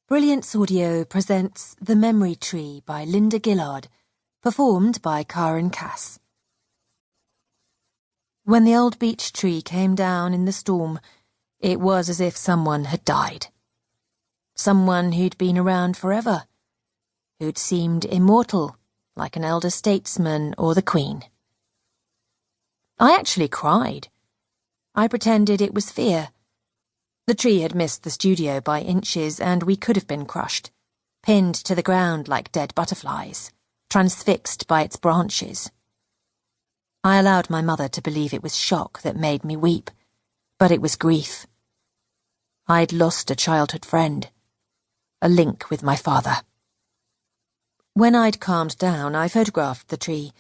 Brilliance Audio presents The Memory Tree by Linda Gillard, performed by Karen Cass. When the old beech tree came down in the storm, it was as if someone had died. Someone who'd been around forever, who'd seemed immortal, like an elder statesman or the Queen. I actually cried. I pretended it was fear. The tree had missed the studio by inches, and we could have been crushed, pinned to the ground like dead butterflies, transfixed by its branches. I allowed my mother to believe it was shock that made me weep, but it was grief. I'd lost a childhood friend, a link with my father. When I'd calmed down, I photographed the tree,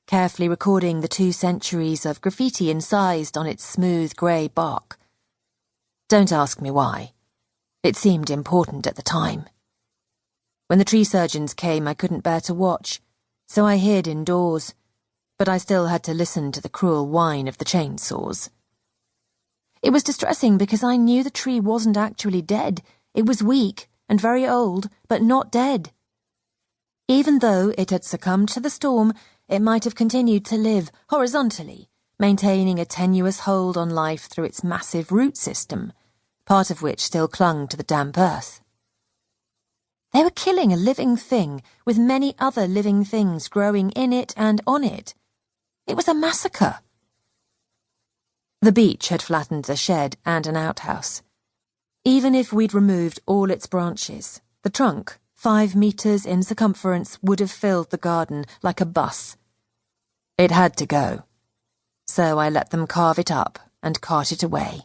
carefully recording the 2 centuries of graffiti incised on its smooth grey bark. Don't ask me why. It seemed important at the time. When the tree surgeons came, I couldn't bear to watch, so I hid indoors, but I still had to listen to the cruel whine of the chainsaws. It was distressing because I knew the tree wasn't actually dead. It was weak and very old, but not dead. Even though it had succumbed to the storm, it might have continued to live horizontally, maintaining a tenuous hold on life through its massive root system, part of which still clung to the damp earth. They were killing a living thing with many other living things growing in it and on it. It was a massacre. The beech had flattened a shed and an outhouse. Even if we'd removed all its branches, the trunk, 5 meters in circumference, would have filled the garden like a bus. It had to go. So I let them carve it up and cart it away.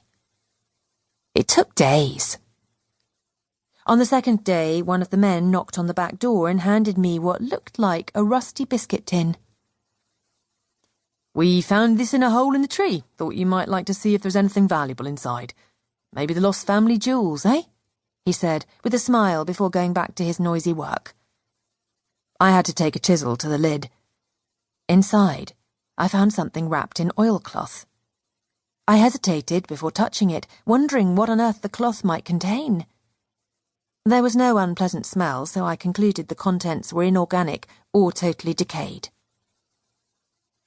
It took days. On the 2nd day, one of the men knocked on the back door and handed me what looked like a rusty biscuit tin. "We found this in a hole in the tree. Thought you might like to see if there's anything valuable inside. Maybe the lost family jewels, eh?" he said, with a smile before going back to his noisy work. I had to take a chisel to the lid. Inside, I found something wrapped in oilcloth. I hesitated before touching it, wondering what on earth the cloth might contain. There was no unpleasant smell, so I concluded the contents were inorganic or totally decayed.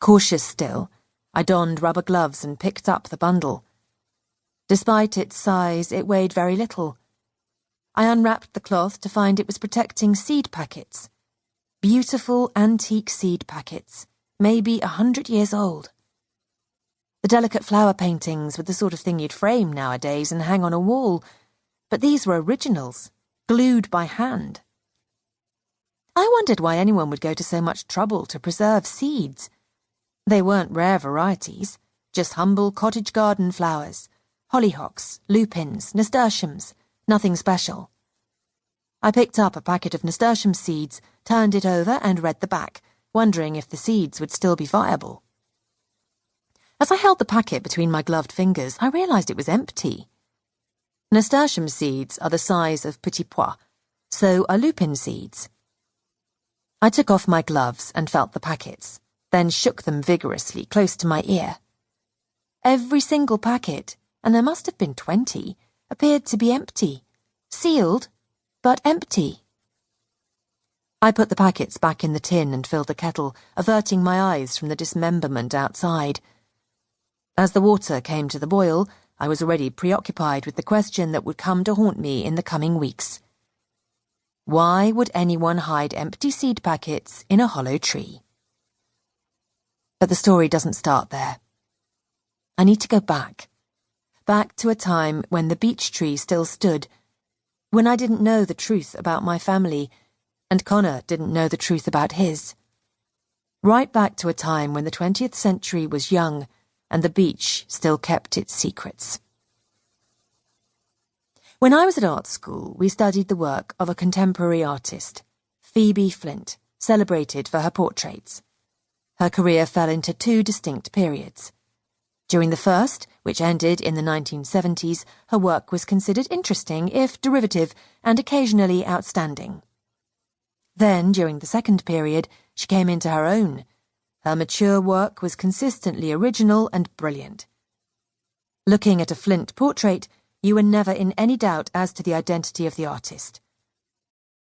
Cautious still, I donned rubber gloves and picked up the bundle. Despite its size, it weighed very little. I unwrapped the cloth to find it was protecting seed packets. Beautiful antique seed packets, maybe 100 years old. The delicate flower paintings were the sort of thing you'd frame nowadays and hang on a wall, but these were originals, glued by hand. I wondered why anyone would go to so much trouble to preserve seeds. They weren't rare varieties, just humble cottage garden flowers, hollyhocks, lupins, nasturtiums, nothing special. I picked up a packet of nasturtium seeds, turned it over and read the back, wondering if the seeds would still be viable. As I held the packet between my gloved fingers, I realized it was empty. Nasturtium seeds are the size of petit pois, so are lupin seeds. I took off my gloves and felt the packets, then shook them vigorously close to my ear. Every single packet, and there must have been 20, appeared to be empty, sealed, but empty. I put the packets back in the tin and filled the kettle, averting my eyes from the dismemberment outside. As the water came to the boil, I was already preoccupied with the question that would come to haunt me in the coming weeks. Why would anyone hide empty seed packets in a hollow tree? But the story doesn't start there. I need to go back to a time when the beech tree still stood, when I didn't know the truth about my family, and Connor didn't know the truth about his. Right back to a time when the 20th century was young, and the beech still kept its secrets. When I was at art school, we studied the work of a contemporary artist, Phoebe Flint, celebrated for her portraits. Her career fell into 2 distinct periods. During the first, which ended in the 1970s, her work was considered interesting, if derivative, and occasionally outstanding. Then, during the second period, she came into her own. Her mature work was consistently original and brilliant. Looking at a Flint portrait, you were never in any doubt as to the identity of the artist.